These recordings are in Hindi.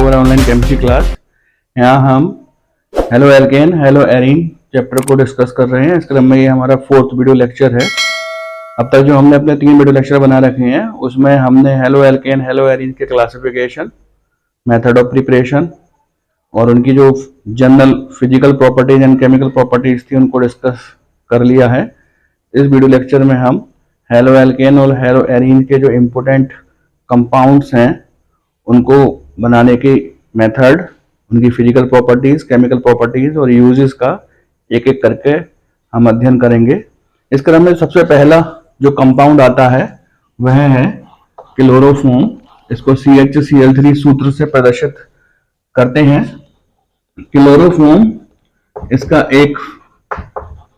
हमारा ऑनलाइन केमिस्ट्री क्लास। यहाँ हम halo alkane hello arene chapter को डिस्कस कर रहे हैं। इस क्रम में ये हमारा 4th वीडियो लेक्चर है। अब तक जो हमने अपने 3 वीडियो लेक्चर बना रखे हैं उसमें हमने हेलो एल्केन हेलो एरीन के क्लासिफिकेशन, मेथड ऑफ प्रिपरेशन और उनकी जो general physical properties and chemical properties थी उनको डिस्कस कर लिया है। इस वीडियो लेक्चर में हम हेलो एल्केन और हेलो एरीन के जो इम्पोर्टेंट कंपाउंड्स हैं उनको बनाने की मेथड, उनकी फिजिकल प्रॉपर्टीज, केमिकल प्रॉपर्टीज और यूजेस का एक एक करके हम अध्ययन करेंगे। इस क्रम में सबसे पहला जो कंपाउंड आता है वह है क्लोरोफॉर्म। इसको CHCl3 सूत्र से प्रदर्शित करते हैं। क्लोरोफॉर्म इसका एक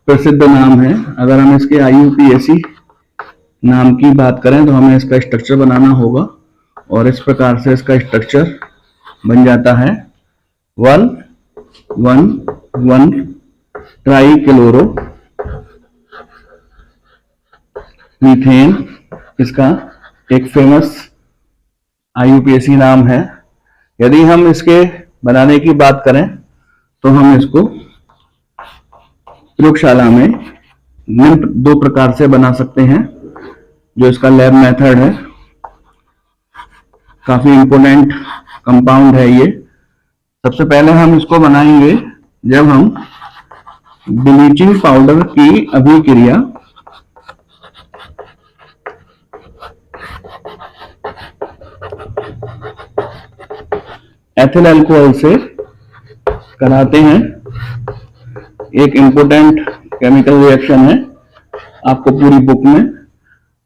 प्रसिद्ध नाम है। अगर हम इसके IUPAC नाम की बात करें तो हमें इसका स्ट्रक्चर बनाना होगा और इस प्रकार से इसका स्ट्रक्चर बन जाता है 1,1,1 ट्राई क्लोरो मीथेन। इसका एक फेमस IUPAC नाम है। यदि हम इसके बनाने की बात करें तो हम इसको प्रयोगशाला में निम्न 2 प्रकार से बना सकते हैं। जो इसका लैब मेथड है, काफी इंपोर्टेंट कंपाउंड है ये। सबसे पहले हम इसको बनाएंगे जब हम ब्लीचिंग पाउडर की अभिक्रिया एथिल अल्कोहल से कराते हैं। एक इंपोर्टेंट केमिकल रिएक्शन है। आपको पूरी बुक में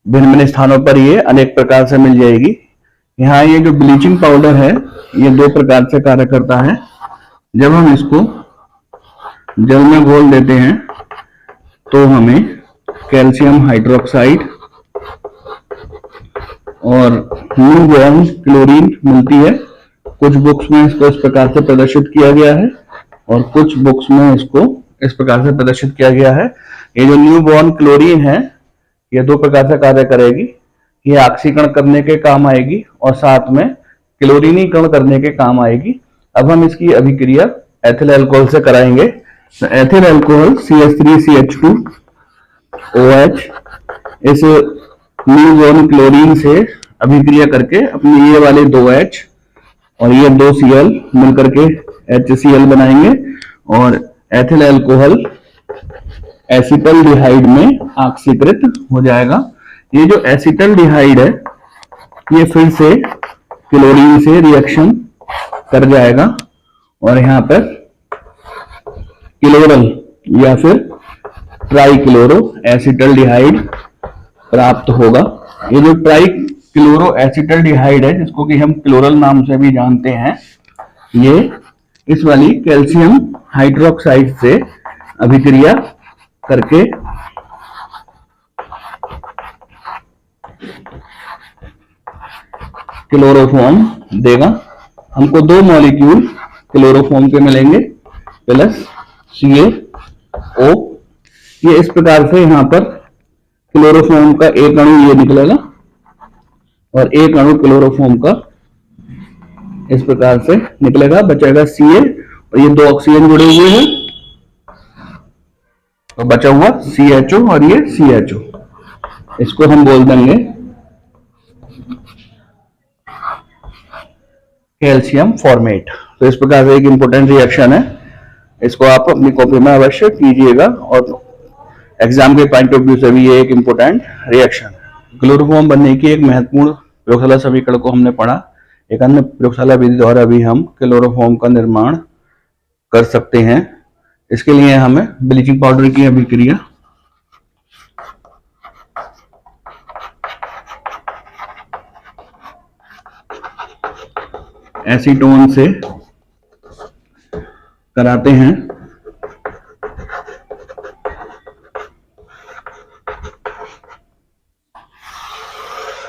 भिन्न भिन्न स्थानों पर ये अनेक प्रकार से मिल जाएगी। यहाँ ये जो ब्लीचिंग पाउडर है ये 2 प्रकार से कार्य करता है। जब हम इसको जल में घोल देते हैं तो हमें कैल्शियम हाइड्रोक्साइड और न्यू बॉर्न क्लोरीन मिलती है। कुछ बुक्स में इसको इस प्रकार से प्रदर्शित किया गया है और कुछ बुक्स में इसको इस प्रकार से प्रदर्शित किया गया है। ये जो न्यू बॉर्न क्लोरीन है ये 2 प्रकार से कार्य करेगी। ये ऑक्सीकरण करने के काम आएगी और साथ में क्लोरीनीकरण करने के काम आएगी। अब हम इसकी अभिक्रिया एथिल अल्कोहल से कराएंगे। तो एथिल अल्कोहल CH3CH2OH इस न्यू बॉर्न क्लोरीन से अभिक्रिया करके अपनी ये वाले 2H और ये 2Cl मिलकर के HCl बनाएंगे और एथिल अल्कोहल एसिटल्डिहाइड में ऑक्सीकृत हो जाएगा। ये जो एसिटल्डिहाइड है ये फिर से क्लोरीन से रिएक्शन कर जाएगा और यहाँ पर क्लोरल या फिर ट्राइक्लोरो एसिटल्डिहाइड प्राप्त होगा। ये जो ट्राइक्लोरो एसिटल्डिहाइड है जिसको कि हम क्लोरल नाम से भी जानते हैं, ये इस वाली कैल्शियम हाइड्रोक्साइड से अभिक्रिया करके क्लोरोफॉर्म देगा। हमको 2 मॉलिक्यूल क्लोरोफॉर्म के मिलेंगे प्लस CaO। ये इस प्रकार से यहाँ पर क्लोरोफॉर्म का एक अणु ये निकलेगा और एक अणु क्लोरोफॉर्म का इस प्रकार से निकलेगा, बचेगा Ca और ये 2 ऑक्सीजन जुड़े हुए हैं तो बचा हुआ CHO और ये CHO। इसको हम बोल देंगे कैल्शियम फॉर्मेट। तो इस प्रकार से एक इंपोर्टेंट रिएक्शन है। इसको आप अपनी कॉपी में अवश्य कीजिएगा और एग्जाम के पॉइंट ऑफ व्यू से भी ये एक इंपोर्टेंट रिएक्शन है। क्लोरोफॉर्म बनने की एक महत्वपूर्ण प्रयोगशाला समीकरण को हमने पढ़ा। एक अन्य प्रयोगशाला विधि द्वारा भी हम क्लोरोफॉर्म का निर्माण कर सकते हैं। इसके लिए हमें ब्लीचिंग पाउडर की अभिक्रिया एसीटोन से कराते हैं।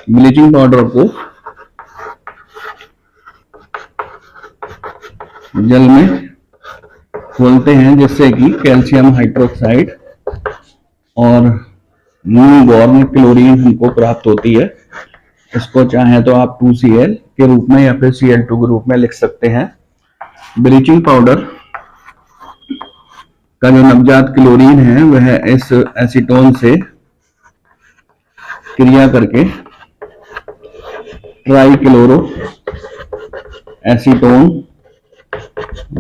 ब्लीचिंग पाउडर को जल में घोलते हैं जिससे कि कैल्शियम हाइड्रोक्साइड और न्यू बॉर्न क्लोरीन हमको प्राप्त होती है। इसको चाहे तो आप 2Cl के रूप में या फिर Cl2 के रूप में लिख सकते हैं। ब्लीचिंग पाउडर का जो नवजात क्लोरीन है वह इस एसीटोन से क्रिया करके ट्राइक्लोरो एसीटोन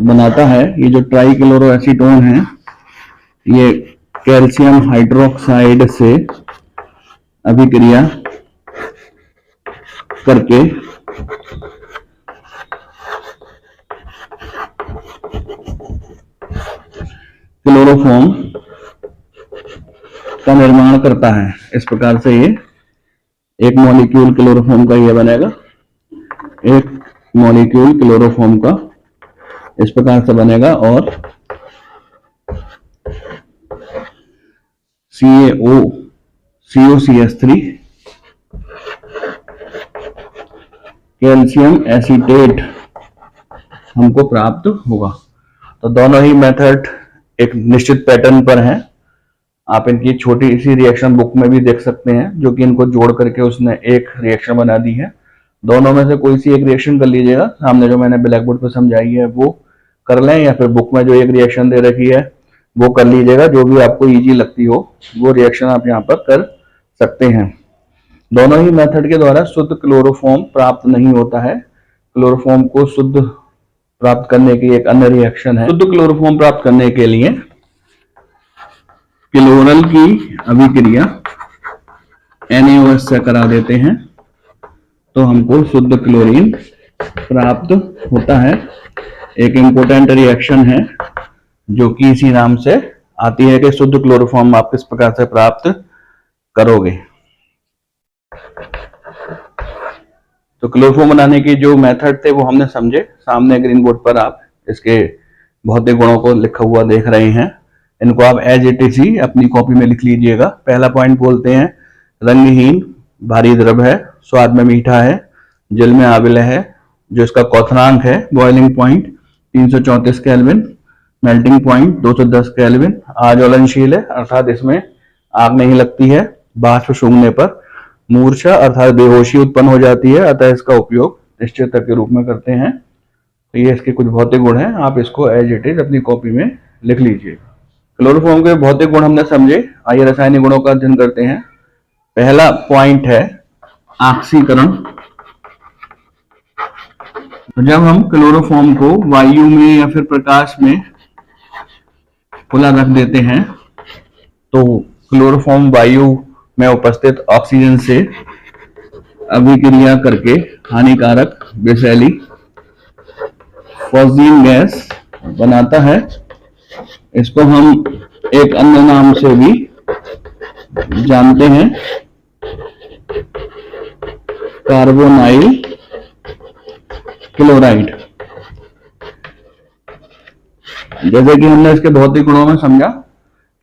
बनाता है। ये जो ट्राइक्लोरो एसीटोन है ये कैल्शियम हाइड्रोक्साइड से अभिक्रिया करके क्लोरोफॉर्म का निर्माण करता है। इस प्रकार से ये एक मॉलिक्यूल क्लोरोफॉर्म का ये बनेगा, एक मॉलिक्यूल क्लोरोफॉर्म का इस प्रकार से बनेगा। और CaCO3 कैल्शियम एसीटेट हमको प्राप्त होगा। तो दोनों ही मेथड एक निश्चित पैटर्न पर हैं। आप इनकी छोटी सी रिएक्शन बुक में भी देख सकते हैं, जो कि इनको जोड़ करके उसने एक रिएक्शन बना दी है। दोनों में से कोई सी एक रिएक्शन कर लीजिएगा, सामने जो मैंने ब्लैक बोर्ड पर समझाई है वो कर लें, या फिर बुक में जो एक रिएक्शन दे रखी है वो कर लीजिएगा। जो भी आपको इजी लगती हो वो रिएक्शन आप यहाँ पर कर सकते हैं। दोनों ही मेथड के द्वारा शुद्ध क्लोरोफॉर्म प्राप्त नहीं होता है। क्लोरोफॉर्म को शुद्ध प्राप्त करने की एक अन्य रिएक्शन है। शुद्ध क्लोरोफॉर्म प्राप्त करने के लिए क्लोरल की अभिक्रिया NaOH से करा देते हैं तो हमको शुद्ध क्लोरीन प्राप्त होता है। एक इंपॉर्टेंट रिएक्शन है जो कि इसी नाम से आती है कि शुद्ध क्लोरोफॉर्म आप किस प्रकार से प्राप्त करोगे। तो क्लोरोफॉर्म बनाने की जो मेथड थे वो हमने समझे। सामने ग्रीन बोर्ड पर आप इसके भौतिक गुणों को लिखा हुआ देख रहे हैं। इनको आप एज इट इज ही अपनी कॉपी में लिख लीजिएगा। पहला पॉइंट बोलते हैं रंगहीन भारी द्रव है, स्वाद में मीठा है, जल में आविल है, जो इसका क्वथनांक है boiling point 334 kelvin, melting point 210 kelvin, आज्वलनशील है अर्थात इसमें आग नहीं लगती है, बाष्प सूंघने पर मूर्छा अर्थात बेहोशी उत्पन्न हो जाती है, अतः इसका उपयोग निश्चेतक के रूप में करते हैं। तो ये इसके कुछ भौतिक गुण हैं, आप इसको एज इट इज अपनी कॉपी में लिख लीजिए। क्लोरोफॉर्म के भौतिक गुण हमने समझे, आइए रासायनिक गुणों का अध्ययन करते हैं। पहला पॉइंट है ऑक्सीकरण। तो जब हम क्लोरोफॉर्म को वायु में या फिर प्रकाश में खुला रख देते हैं तो क्लोरोफॉर्म वायु में उपस्थित ऑक्सीजन से अभिक्रिया करके हानिकारक विषैली फॉस्जीन गैस बनाता है। इसको हम एक अन्य नाम से भी जानते हैं, कार्बोनाइल क्लोराइड। जैसे कि हमने इसके भौतिक गुणों में समझा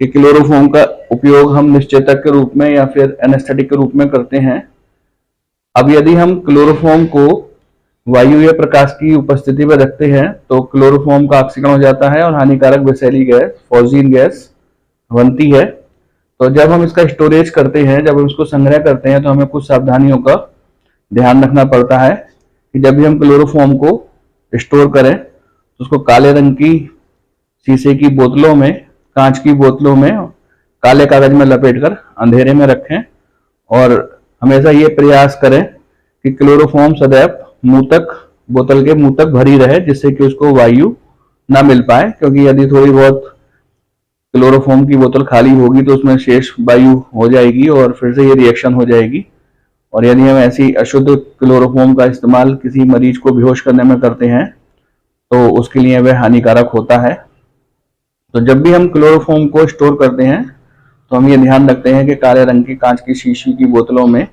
कि क्लोरोफॉर्म का उपयोग हम निश्चेतक के रूप में या फिर एनेस्थेटिक के रूप में करते हैं। अब यदि हम क्लोरोफॉर्म को वायु या प्रकाश की उपस्थिति में रखते हैं तो क्लोरोफॉर्म का ऑक्सीकरण हो जाता है और हानिकारक विषैली गैस फॉस्जीन गैस बनती है। तो जब हम इसका स्टोरेज करते हैं, जब हम इसको संग्रह करते हैं, तो हमें कुछ सावधानियों का ध्यान रखना पड़ता है कि जब भी हम क्लोरोफॉर्म को स्टोर करें तो उसको काले रंग की शीशे की बोतलों में, कांच की बोतलों में काले कागज में लपेटकर अंधेरे में रखें और हमेशा ये प्रयास करें कि क्लोरोफॉर्म सदैव मुंह तक, बोतल के मुंह तक भरी रहे, जिससे कि उसको वायु ना मिल पाए। क्योंकि यदि थोड़ी बहुत क्लोरोफॉर्म की बोतल खाली होगी तो उसमें शेष वायु हो जाएगी और फिर से ये रिएक्शन हो जाएगी। और यदि हम ऐसी अशुद्ध क्लोरोफॉर्म का इस्तेमाल किसी मरीज को बेहोश करने में करते हैं तो उसके लिए वह हानिकारक होता है। तो जब भी हम क्लोरोफॉर्म को स्टोर करते हैं तो हम ये ध्यान रखते हैं कि काले रंग की कांच की शीशी की बोतलों में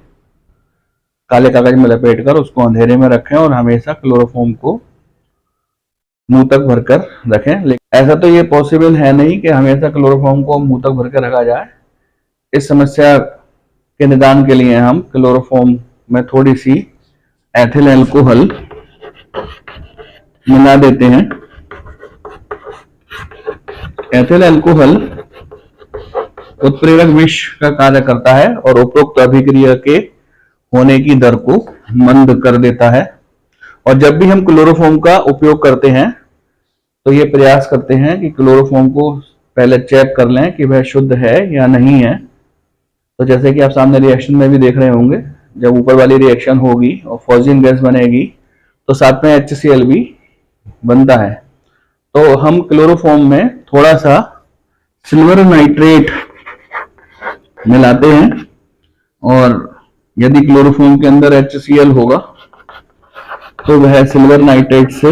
काले कागज में लपेटकर उसको अंधेरे में रखें और हमेशा क्लोरोफॉर्म को मुंह तक भरकर रखें। लेकिन ऐसा तो ये पॉसिबल है नहीं कि हमेशा क्लोरोफॉर्म को मुंह तक भरकर रखा जाए। इस समस्या के निदान के लिए हम क्लोरोफॉर्म में थोड़ी सी एथिल अल्कोहल मिला देते हैं। एथिल अल्कोहल उत्प्रेरक विष का कार्य करता है और उपरोक्त अभिक्रिया के होने की दर को मंद कर देता है। और जब भी हम क्लोरोफॉर्म का उपयोग करते हैं तो ये प्रयास करते हैं कि क्लोरोफॉर्म को पहले चेक कर लें कि वह शुद्ध है या नहीं है। तो जैसे कि आप सामने रिएक्शन में भी देख रहे होंगे, जब ऊपर वाली रिएक्शन होगी और फॉस्जिन गैस बनेगी तो साथ में HCl भी बनता है। तो हम क्लोरोफॉर्म में थोड़ा सा सिल्वर नाइट्रेट मिलाते हैं और यदि क्लोरोफॉर्म के अंदर HCl होगा तो वह सिल्वर नाइट्रेट से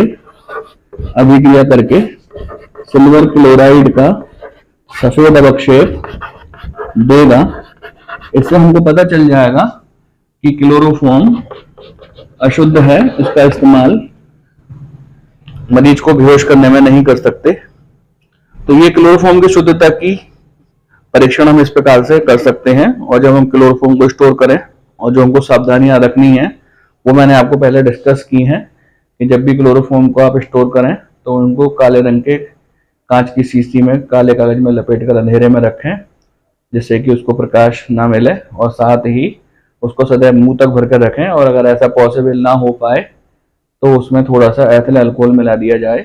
अभिक्रिया करके सिल्वर क्लोराइड का सफेद अवक्षेप देगा। इससे हमको पता चल जाएगा कि क्लोरोफॉर्म अशुद्ध है, इसका इस्तेमाल मरीज को बेहोश करने में नहीं कर सकते। तो ये क्लोरोफॉर्म की शुद्धता की परीक्षण हम इस प्रकार से कर सकते हैं। और जब हम क्लोरोफॉर्म को स्टोर करें और जो हमको सावधानियां रखनी है वो मैंने आपको पहले डिस्कस की हैं कि जब भी क्लोरोफॉर्म को आप स्टोर करें तो उनको काले रंग के कांच की शीशी में काले कागज में लपेट कर अंधेरे में रखें, जिससे कि उसको प्रकाश ना मिले, और साथ ही उसको सदैव मुंह तक भर कर रखें। और अगर ऐसा पॉसिबल ना हो पाए तो उसमें थोड़ा सा एथिल अल्कोहल मिला दिया जाए।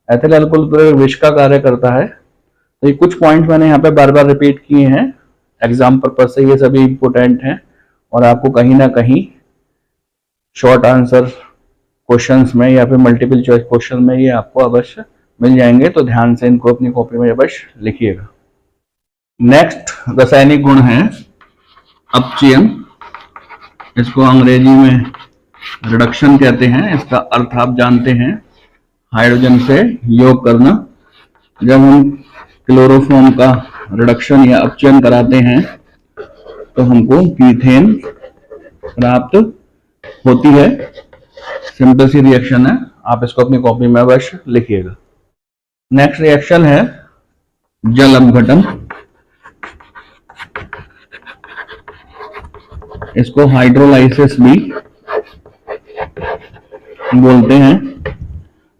एथिल अल्कोहल विष का कार्य करता है। तो ये कुछ पॉइंट मैंने यहाँ पे बार बार रिपीट किए हैं एग्जाम पर्पज से, ये सभी इंपोर्टेंट हैं और आपको कहीं ना कहीं शॉर्ट आंसर क्वेश्चंस में या फिर मल्टीपल चॉइस क्वेश्चन में ये आपको अवश्य मिल जाएंगे। तो ध्यान से इनको अपनी कॉपी में अवश्य लिखिएगा। नेक्स्ट रासायनिक गुण है अपचयन। इसको अंग्रेजी में रिडक्शन कहते हैं। इसका अर्थ आप जानते हैं, हाइड्रोजन से योग करना। जब हम क्लोरोफॉर्म का रिडक्शन या अपचयन कराते हैं तो हमको मीथेन प्राप्त होती है। सिंपल सी रिएक्शन है, आप इसको अपनी कॉपी में अवश्य लिखिएगा। नेक्स्ट रिएक्शन है जल अपघटन। इसको हाइड्रोलाइसिस भी बोलते हैं।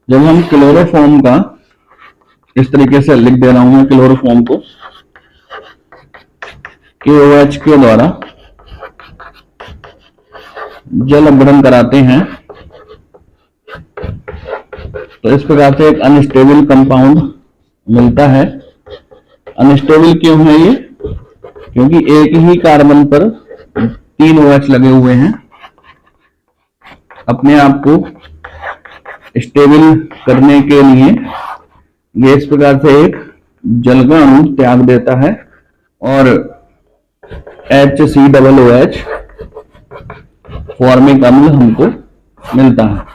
जब हम क्लोरोफॉर्म का, इस तरीके से लिख दे रहा हूं मैं क्लोरोफॉर्म को, KOH के द्वारा जल अपघटन कराते हैं तो इस प्रकार से एक अनस्टेबल कंपाउंड मिलता है। अनस्टेबल क्यों है ये? क्योंकि एक ही कार्बन पर 3 OH लगे हुए हैं। अपने आप को स्टेबल करने के लिए ये इस प्रकार से एक जल का अणु त्याग देता है और HCOOH फॉर्मिक अम्ल हमको मिलता है।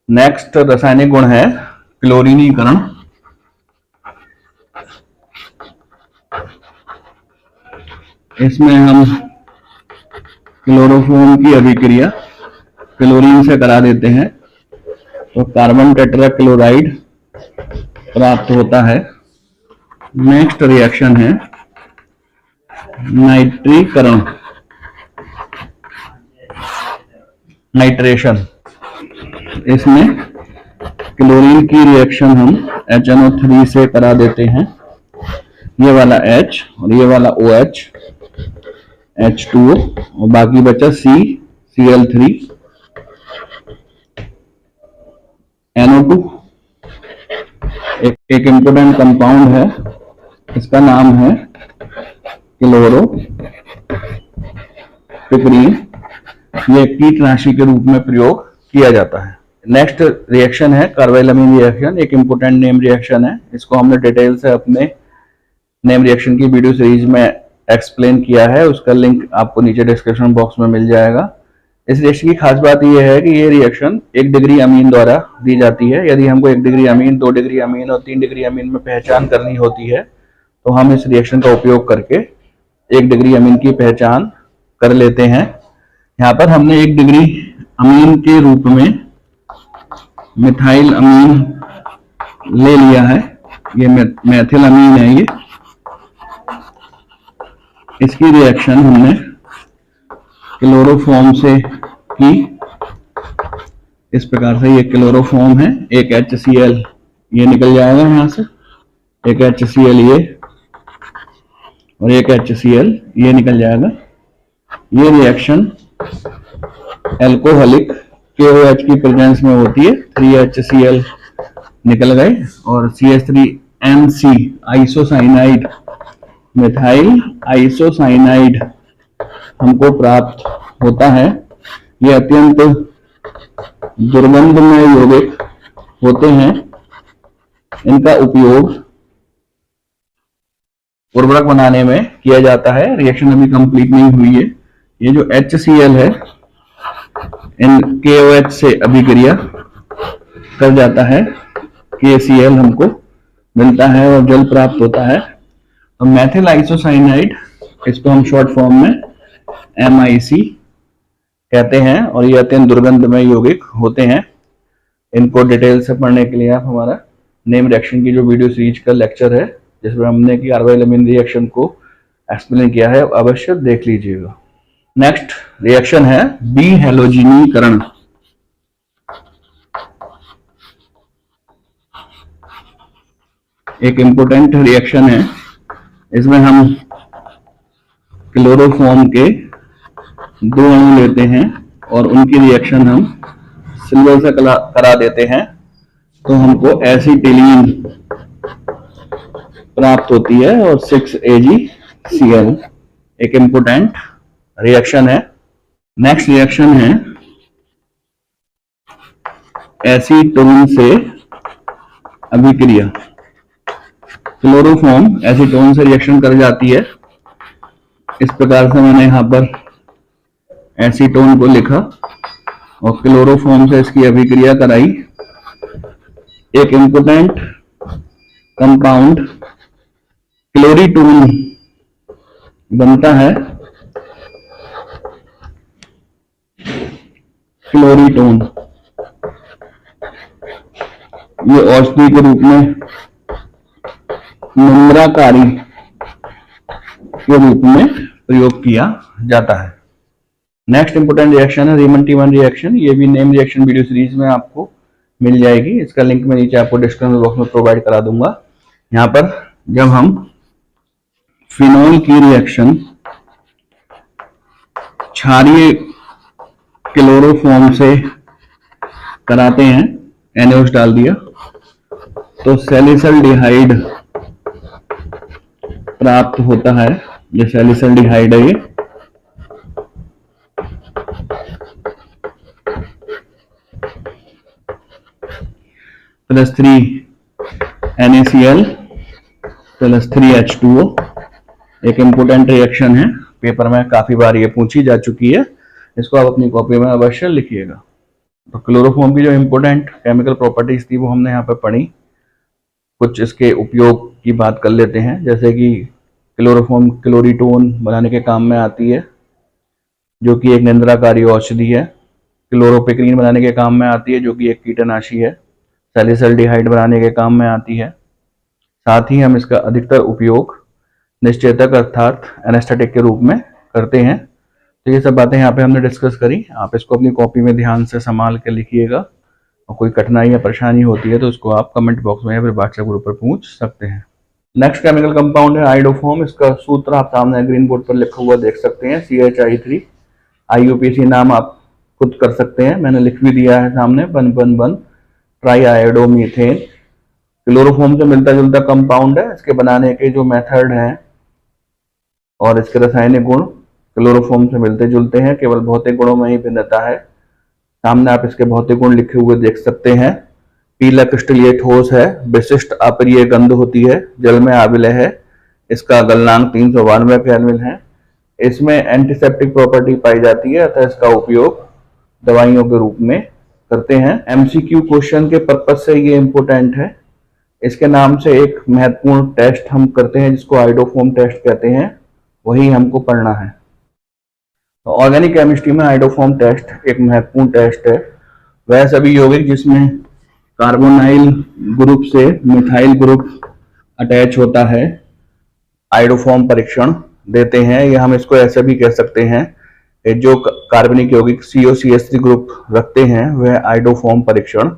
नेक्स्ट रासायनिक गुण है क्लोरीनीकरण। इसमें हम क्लोरोफॉर्म की अभिक्रिया क्लोरीन से करा देते हैं तो कार्बन टेट्रा क्लोराइड प्राप्त होता है। नेक्स्ट रिएक्शन है नाइट्रीकरण, नाइट्रेशन। इसमें क्लोरीन की रिएक्शन हम HNO3 से करा देते हैं। ये वाला H और ये वाला OH H2O और बाकी बचा CCl3 NO2। एक इंपोर्टेंट कंपाउंड है, इसका नाम है क्लोरोपिप्रीन। ये कीटनाशी के रूप में प्रयोग किया जाता है। नेक्स्ट रिएक्शन है कार्बाइलअमीन रिएक्शन। एक इंपोर्टेंट नेम रिएक्शन है। इसको हमने डिटेल से अपने नेम रिएक्शन की वीडियो सीरीज में एक्सप्लेन किया है, उसका लिंक आपको नीचे डिस्क्रिप्शन बॉक्स में मिल जाएगा। इस रिएक्शन की खास बात यह है कि ये रिएक्शन 1 डिग्री अमीन द्वारा दी जाती है। यदि हमको 1 डिग्री अमीन, 2 डिग्री अमीन और 3 डिग्री अमीन में पहचान करनी होती है तो हम इस रिएक्शन का उपयोग करके 1 डिग्री अमीन की पहचान कर लेते हैं। यहाँ पर हमने 1 डिग्री अमीन के रूप में मिथाइल अमीन ले लिया है। ये मेथिल अमीन है। ये इसकी रिएक्शन हमने क्लोरोफॉर्म से की। इस प्रकार से ये क्लोरोफॉर्म है, एक HCl ये निकल जाएगा यहाँ से, एक HCl ये, और एक HCl, ये निकल जाएगा। ये रिएक्शन एल्कोहलिक KOH की प्रेजेंस में होती है। 3HCl निकल गए और CH3MC आइसोसाइनाइड, मिथाइल आइसोसाइनाइड हमको प्राप्त होता है। ये अत्यंत दुर्गंधमय यौगिक होते हैं। इनका उपयोग उर्वरक बनाने में किया जाता है। रिएक्शन अभी कंप्लीट नहीं हुई है। ये जो HCl है इन KOH से अभिक्रिया कर जाता है, KCl हमको मिलता है और जल प्राप्त होता है। और मैथिल आइसोसाइनाइड, इसको हम शॉर्ट फॉर्म में MIC कहते हैं और ये अत्यंत दुर्गंधमय यौगिक होते हैं। इनको डिटेल से पढ़ने के लिए आप हमारा नेम रिएक्शन की जो वीडियो सीरीज का लेक्चर है जिसमें हमने कि कार्बोइलामीन रिएक्शन को एक्सप्लेन किया है, अवश्य देख लीजिएगा। नेक्स्ट रिएक्शन है बी हैलोजिनीकरण। एक इंपोर्टेंट रिएक्शन है। इसमें हम क्लोरोफॉर्म के 2 अणु लेते हैं और उनकी रिएक्शन हम सिल्वर से करा देते हैं, तो हमको एसिटिलीन प्राप्त होती है और 6AgCl। एक इंपोर्टेंट रिएक्शन है। नेक्स्ट रिएक्शन है एसीटोन से अभिक्रिया। क्लोरोफॉर्म एसीटोन से रिएक्शन कर जाती है। इस प्रकार से मैंने यहां पर एसीटोन को लिखा और क्लोरोफॉर्म से इसकी अभिक्रिया कराई। एक इंपोर्टेंट कंपाउंड क्लोरीटोन बनता है। क्लोरीटोन ये औषधि के रूप में, नम्रकारी के रूप में प्रयोग किया जाता है। नेक्स्ट इंपोर्टेंट रिएक्शन है रीमन T1 रिएक्शन। ये भी नेम रिएक्शन वीडियो सीरीज में आपको मिल जाएगी। इसका लिंक मैं नीचे आपको डिस्क्रिप्शन बॉक्स में प्रोवाइड करा दूंगा। यहाँ पर जब हम फिनॉल की रिएक्शन क्षारीय क्लोरोफॉर्म से कराते हैं, NaOH डाल दिया, तो सैलिसल्डिहाइड प्राप्त होता है। ये सैलिसल्डिहाइड है ये। +3 NaCl +3 H2O। एक इंपोर्टेंट रिएक्शन है, पेपर में काफी बार ये पूछी जा चुकी है। इसको आप अपनी कॉपी में अवश्य लिखिएगा। तो क्लोरोफॉर्म की जो इंपोर्टेंट केमिकल प्रॉपर्टीज थी वो हमने यहाँ पे पढ़ी। कुछ इसके उपयोग की बात कर लेते हैं, जैसे कि क्लोरोफॉर्म क्लोरीटोन बनाने के काम में आती है, जो कि एक निंद्राकारी औषधि है। क्लोरोपिक्रीन बनाने के काम में आती है, जो कि एक कीटनाशी है। सैलिसल्डिहाइड बनाने के काम में आती है। साथ ही हम इसका अधिकतर उपयोग निश्चेतक अर्थात एनेस्थेटिक के रूप में करते हैं। तो ये सब बातें यहाँ पे हमने डिस्कस करी। आप इसको अपनी कॉपी में ध्यान से संभाल के लिखिएगा और कोई कठिनाई या परेशानी होती है तो उसको आप कमेंट बॉक्स में या फिर व्हाट्सएप ग्रुप पर पूछ सकते हैं। नेक्स्ट केमिकल कंपाउंड है आयोडोफॉर्म। इसका सूत्र आप सामने ग्रीन बोर्ड पर लिखा हुआ देख सकते हैं, CHI3। IUPAC नाम आप खुद कर सकते हैं, मैंने लिख भी दिया है सामने, 1,1,1 ट्राई आयोडोमीथेन। क्लोरोफॉर्म से मिलता जुलता कंपाउंड है। इसके बनाने के जो मेथड हैं और इसके रासायनिक गुण क्लोरोफॉर्म से मिलते जुलते हैं, केवल भौतिक गुणों में ही भिन्नता है। सामने आप इसके भौतिक गुण लिखे हुए देख सकते हैं। पीला क्रिस्टलीय ठोस है, विशिष्ट अपरिय गंध होती है, जल में आविलय है, इसका गलनांक 392 केल्विन है। इसमें एंटीसेप्टिक प्रॉपर्टी पाई जाती है, अतः इसका उपयोग दवाइयों के रूप में करते हैं। MCQ क्वेश्चन के पर्पज से ये इंपोर्टेंट है। इसके नाम से एक महत्वपूर्ण टेस्ट हम करते हैं जिसको आयोडोफॉर्म टेस्ट कहते हैं, वही हमको पढ़ना है। तो ऑर्गेनिक केमिस्ट्री में आयोडोफॉर्म टेस्ट एक महत्वपूर्ण टेस्ट है। वह सभी यौगिक जिसमें कार्बोनाइल ग्रुप से मिथाइल ग्रुप अटैच होता है, आयोडोफॉर्म परीक्षण देते हैं। या हम इसको ऐसे भी कह सकते हैं, जो कार्बनिक यौगिक COCH3 ग्रुप रखते हैं वह आयोडोफॉर्म परीक्षण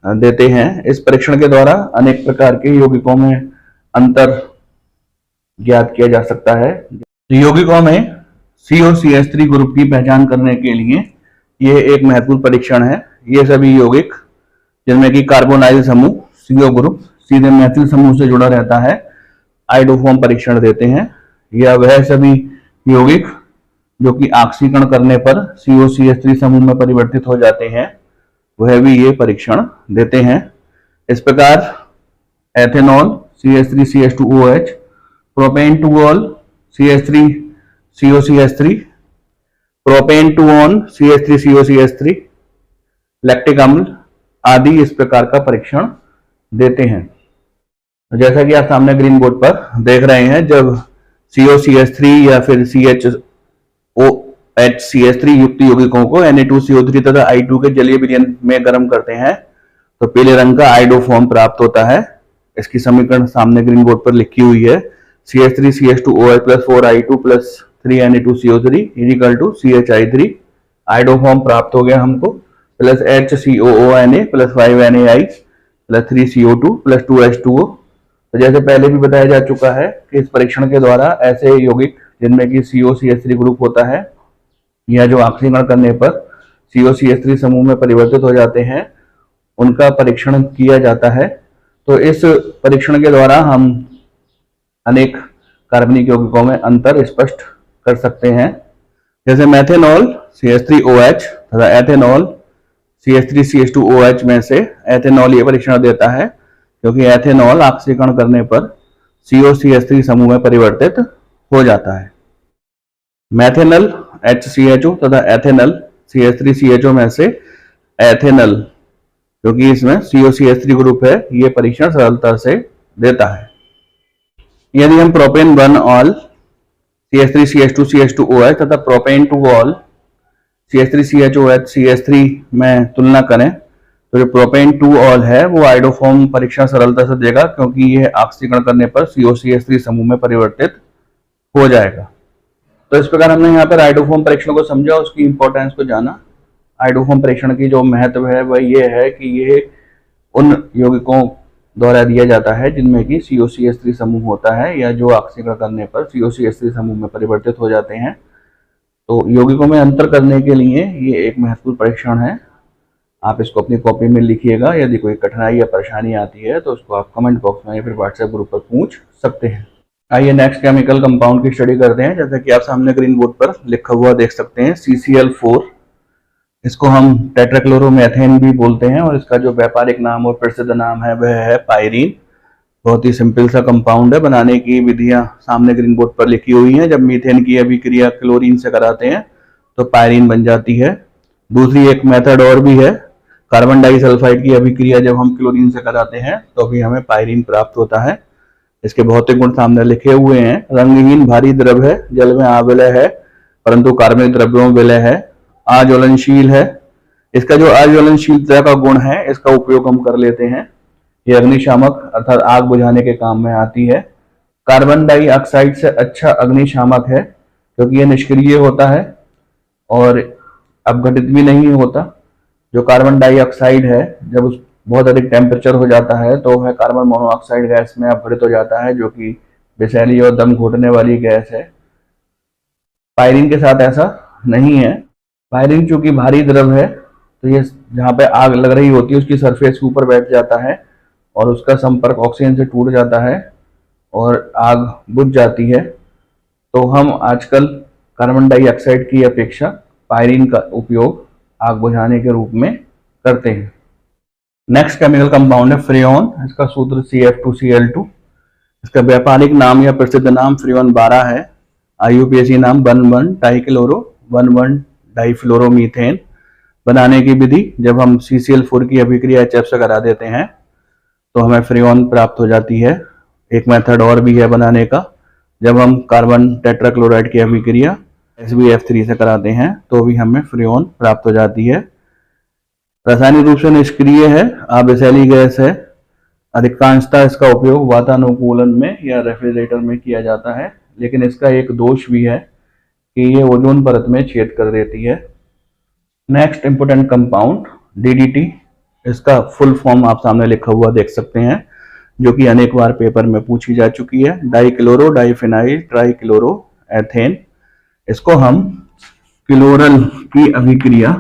देते हैं। इस परीक्षण के द्वारा अनेक प्रकार के यौगिकों में अंतर ज्ञात किया जा सकता है। तो यौगिकों में COCH3 ग्रुप की पहचान करने के लिए ये एक महत्वपूर्ण परीक्षण है। ये सभी यौगिक जिनमें कि कार्बोनाइल समूह CO ग्रुप सीधे मैथिल समूह से जुड़ा रहता है, आइडोफॉर्म परीक्षण देते हैं। या वह सभी यौगिक जो कि ऑक्सीकरण करने पर COCH3 समूह में परिवर्तित हो जाते हैं, वह भी ये परीक्षण देते हैं। इस प्रकार ethanol CH3CH2OH, propane two ol CH3 COCH3, propane two one CH3COCH3, lactic अम्ल आदि इस प्रकार का परीक्षण देते हैं। जैसा कि आप सामने ग्रीन बोर्ड पर देख रहे हैं, जब COCH3 या फिर CHOHCH3 युक्त यौगिकों को Na2CO3 तथा I2 के जलीय विलयन में गर्म करते हैं तो पीले रंग का आइडोफॉर्म प्राप्त होता है। इसकी समीकरण सामने ग्रीन बोर्ड पर लिखी हुई है। CH3CH2OH plus 4I2 plus 3Na2CO3 equal to CHI3। Iodoform प्राप्त हो गया हमको, plus HCOONA plus 5NaI plus 3CO2 plus 2H2O। तो जैसे पहले भी बताया जा चुका है कि इस परीक्षण के द्वारा ऐसे यौगिक जिनमें कि COCH3 ग्रुप होता है या जो ऑक्सीकरण करने पर COCH3 समूह में परिवर्तित हो जाते हैं, उनका परीक्षण किया जाता है। तो इस परीक्षण के द्वारा हम अनेक कार्बनिक यौगिकों में अंतर स्पष्ट कर सकते हैं। जैसे मेथेनॉल CH3OH तथा एथेनॉल CH3CH2OH में से एथेनॉल ये परीक्षण देता है क्योंकि एथेनॉल ऑक्सीकरण करने पर COCH3 समूह में परिवर्तित हो जाता है। मेथेनल HCHO तथा एथेनल CH3CHO में से एथेनल, क्योंकि इसमें COCH3 ग्रुप है, ये परीक्षण सरलता से देता है। यदि हम प्रोपेन 1ऑल CH3CH2CH2OH तथा प्रोपेन 2ऑल CH3CHOH CH3 में तुलना करें तो जो प्रोपेन 2ऑल है वो आइडोफॉर्म परीक्षण सरलता से देगा क्योंकि यह ऑक्सीकरण करने पर COCH3 समूह में परिवर्तित हो जाएगा। तो इस प्रकार हमने यहाँ पर आइडोफॉर्म परीक्षण को समझा, उसकी इंपॉर्टेंस को जाना। आइडोफॉर्म परीक्षण की जो महत्व है वह ये है कि ये उन यौगिकों द्वारा दिया जाता है जिनमें कि COCH3 समूह होता है या जो ऑक्सीकरण करने पर COCH3 समूह में परिवर्तित हो जाते हैं। तो यौगिकों में अंतर करने के लिए ये एक महत्वपूर्ण परीक्षण है। आप इसको अपनी कॉपी में लिखिएगा। यदि कोई कठिनाई या परेशानी आती है तो उसको आप कमेंट बॉक्स में या फिर व्हाट्सएप ग्रुप पर पूछ सकते हैं। आइए नेक्स्ट केमिकल कंपाउंड की स्टडी करते हैं। जैसा कि आप सामने ग्रीन बोर्ड पर लिखा हुआ देख सकते हैं CCl4। इसको हम टेट्राक्लोरोमेथेन भी बोलते हैं और इसका जो व्यापारिक नाम और प्रसिद्ध नाम है वह है पायरीन। बहुत ही सिंपल सा कंपाउंड है। बनाने की विधियां सामने ग्रीन बोर्ड पर लिखी हुई हैं। जब मीथेन की अभिक्रिया क्लोरीन से कराते हैं तो पायरीन बन जाती है। दूसरी एक मेथड और भी है, कार्बन डाइसल्फाइड की अभिक्रिया जब हम क्लोरीन से कराते हैं तो भी हमें पायरीन प्राप्त होता है। इसके भौतिक गुण सामने लिखे हुए हैं। रंगहीन भारी द्रव्य है, जल में अविलय है परंतु कार्बनिक द्रव्यों में विलय है। अज्वलनशील है। इसका जो अज्वलनशीलता का गुण है इसका उपयोग हम कर लेते हैं। ये अग्निशामक अर्थात आग बुझाने के काम में आती है। कार्बन डाइऑक्साइड से अच्छा अग्निशामक है क्योंकि यह निष्क्रिय होता है और अपघटित भी नहीं होता। जो कार्बन डाइऑक्साइड है जब उस बहुत अधिक टेम्परेचर हो जाता है तो वह कार्बन मोनोऑक्साइड गैस में अपघटित हो जाता है जो कि विषैली और दम घोटने वाली गैस है। पायरीन के साथ ऐसा नहीं है। पायरीन चूंकि भारी द्रव्य है तो ये जहाँ पे आग लग रही होती है उसकी सरफेस के ऊपर बैठ जाता है और उसका संपर्क ऑक्सीजन से टूट जाता है और आग बुझ जाती है। तो हम आजकल कार्बन डाइऑक्साइड की अपेक्षा पायरीन का उपयोग आग बुझाने के रूप में करते हैं। नेक्स्ट केमिकल कंपाउंड है फ्रेऑन। इसका सूत्र CF2Cl2। इसका व्यापारिक नाम या प्रसिद्ध नाम फ्रेऑन 12 है। IUPAC नाम 1,1 डाइक्लोरो 1,1 डाइफ्लोरोमीथेन। बनाने की विधि, जब हम CCl4 की अभिक्रिया HF से करा देते हैं तो हमें फ्रेऑन प्राप्त हो जाती है। एक मेथड और भी है बनाने का, जब हम कार्बन टेट्राक्लोराइड की अभिक्रिया SbF3 से कराते हैं तो भी हमें फ्रेऑन प्राप्त हो जाती है। रासायनिक रूप से निष्क्रिय है, अविषैली गैस है। अधिकांशतः इसका उपयोग वातानुकूलन में या रेफ्रिजरेटर में किया जाता है, लेकिन इसका एक दोष भी है कि ये ओजोन परत में छेद कर देती है। Next important compound DDT। इसका फुल फॉर्म आप सामने लिखा हुआ देख सकते हैं। जो कि अनेक बार पेपर में पूछी जा चुकी है। डाइक्लोरो डाइफिनाइल ट्राइक्लोरो एथेन, इसको हम क्लोरल की अभिक्रिया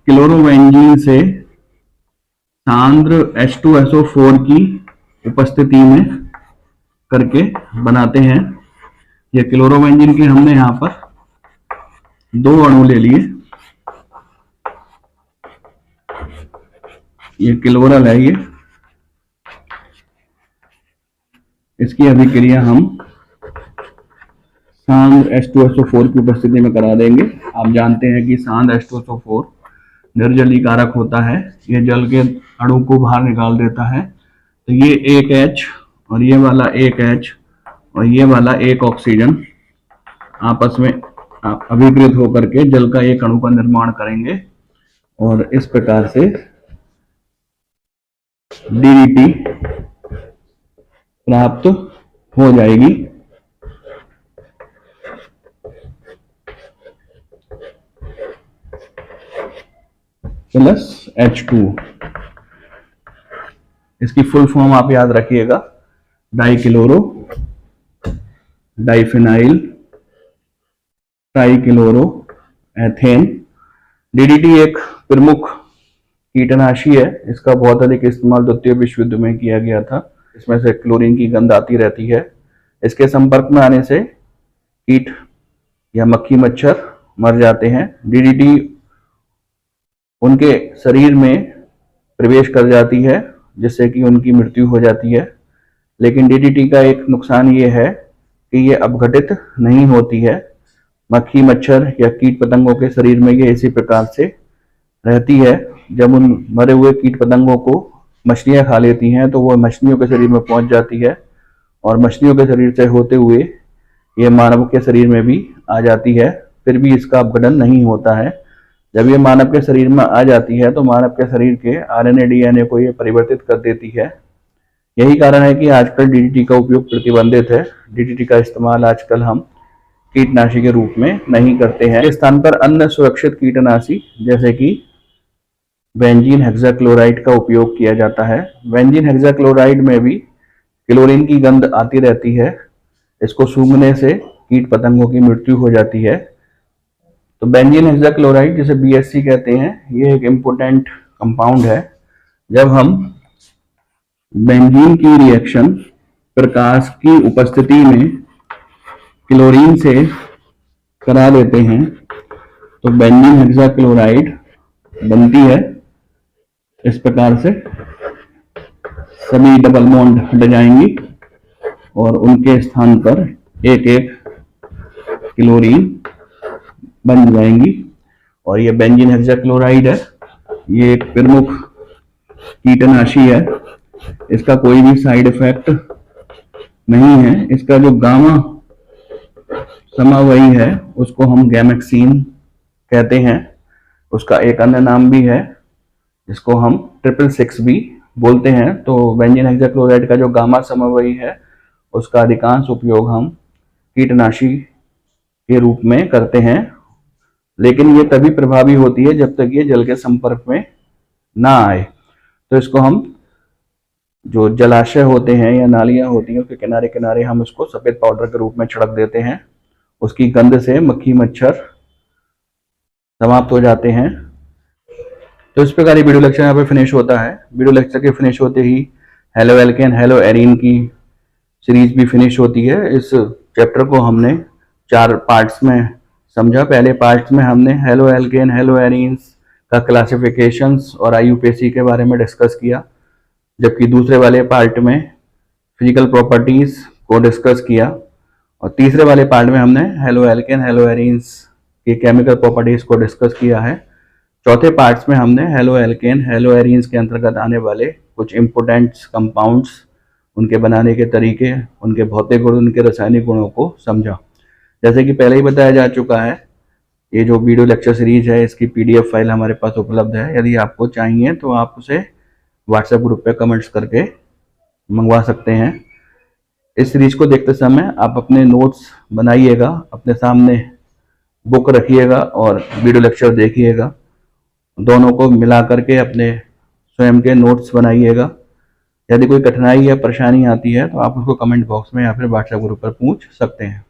क्लोरोबेंजीन से सांद्र H2SO4 की उपस्थिति में करके बनाते हैं। ये क्लोरोबेंजीन के हमने यहाँ पर 2 अणु ले लिए। ये क्लोरल है, ये इसकी अभिक्रिया हम सांद्र H2SO4 की उपस्थिति में करा देंगे। आप जानते हैं कि सांद्र H2SO4 निर्जलीकारक होता है, ये जल के अणु को बाहर निकाल देता है। तो ये एक H और ये वाला एक H और ये वाला एक ऑक्सीजन आपस में अभिकृत होकर के जल का एक अणु का निर्माण करेंगे और इस प्रकार से DDT प्राप्त हो जाएगी। प्लस H2, इसकी फुल फॉर्म आप याद रखिएगा, dichloro diphenyl trichloro ethane. DDT एक प्रमुख कीटनाशी है, इसका बहुत अधिक इस्तेमाल द्वितीय विश्व युद्ध में किया गया था। इसमें से क्लोरीन की गंध आती रहती है। इसके संपर्क में आने से कीट या मक्खी मच्छर मर जाते हैं। DDT उनके शरीर में प्रवेश कर जाती है जिससे कि उनकी मृत्यु हो जाती है। लेकिन DDT का एक नुकसान ये है कि ये अपघटित नहीं होती है। मक्खी मच्छर या कीट पतंगों के शरीर में ये इसी प्रकार से रहती है। जब उन मरे हुए कीट पतंगों को मछलियां खा लेती हैं तो वो मछलियों के शरीर में पहुंच जाती है और मछलियों के शरीर से होते हुए ये मानव के शरीर में भी आ जाती है। फिर भी इसका अपघटन नहीं होता है। जब ये मानव के शरीर में आ जाती है तो मानव के शरीर के RNA DNA को ये परिवर्तित कर देती है। यही कारण है कि आजकल DDT का उपयोग प्रतिबंधित है। DDT का इस्तेमाल आजकल हम कीटनाशी के रूप में नहीं करते हैं। इस स्थान पर अन्य सुरक्षित कीटनाशी जैसे कि बेंजीन हेक्साक्लोराइड का उपयोग किया जाता है। बेंजीन हेक्साक्लोराइड में भी क्लोरीन की गंध आती रहती है। इसको सूंघने से कीट पतंगों की मृत्यु हो जाती है। तो बेंजीन हेक्साक्लोराइड जिसे BHC कहते हैं, ये एक इम्पोर्टेंट कंपाउंड है। जब हम बेंजीन की रिएक्शन प्रकाश की उपस्थिति में क्लोरीन से करा देते हैं तो बेंजीन हेक्साक्लोराइड बनती है। इस प्रकार से सभी डबल बॉन्ड हट जाएंगी और उनके स्थान पर एक एक क्लोरीन बन जाएंगी। और ये बेंजीन हेक्साक्लोराइड है, ये एक प्रमुख कीटनाशी है। इसका कोई भी साइड इफेक्ट नहीं है। इसका जो गामा समावयी है उसको हम गैमेक्सीन कहते हैं। उसका एक अन्य नाम भी है जिसको हम 666 भी बोलते हैं। तो बेंजीन हेक्साक्लोराइड का जो गामा समावयी है उसका अधिकांश उपयोग हम कीटनाशी के रूप में करते हैं। लेकिन ये तभी प्रभावी होती है जब तक ये जल के संपर्क में ना आए। तो इसको हम जो जलाशय होते हैं या नालियां होती हैं उसके किनारे किनारे हम इसको सफेद पाउडर के रूप में छिड़क देते हैं। उसकी गंध से मक्खी मच्छर समाप्त हो जाते हैं। तो इस प्रकार ये वीडियो लेक्चर यहाँ पे फिनिश होता है। वीडियो लेक्चर के फिनिश होते ही हेलो एल्केन हेलो एरीन की सीरीज भी फिनिश होती है। इस चैप्टर को हमने 4 पार्ट्स में समझा। पहले पार्ट में हमने हेलो एल्केन हेलो एरीन्स का क्लासिफिकेशंस और IUPAC के बारे में डिस्कस किया, जबकि दूसरे वाले पार्ट में फिजिकल प्रॉपर्टीज को डिस्कस किया और तीसरे वाले पार्ट में हमने हेलो एल्केन हेलो एरीन्स की केमिकल प्रॉपर्टीज को डिस्कस किया है। चौथे पार्ट्स में हमने हेलो एल्केन हेलो एरीन्स के अंतर्गत आने वाले कुछ इंपोर्टेंट कंपाउंड्स, उनके बनाने के तरीके, उनके भौतिक गुण, उनके रासायनिक गुणों को समझा। जैसे कि पहले ही बताया जा चुका है, ये जो वीडियो लेक्चर सीरीज है इसकी PDF फाइल हमारे पास उपलब्ध है। यदि आपको चाहिए तो आप उसे व्हाट्सएप ग्रुप पे कमेंट्स करके मंगवा सकते हैं। इस सीरीज को देखते समय आप अपने नोट्स बनाइएगा, अपने सामने बुक रखिएगा और वीडियो लेक्चर देखिएगा। दोनों को मिला करके अपने स्वयं के नोट्स बनाइएगा। यदि कोई कठिनाई या परेशानी आती है तो आप उसको कमेंट बॉक्स में या फिर व्हाट्सएप ग्रुप पर पूछ सकते हैं।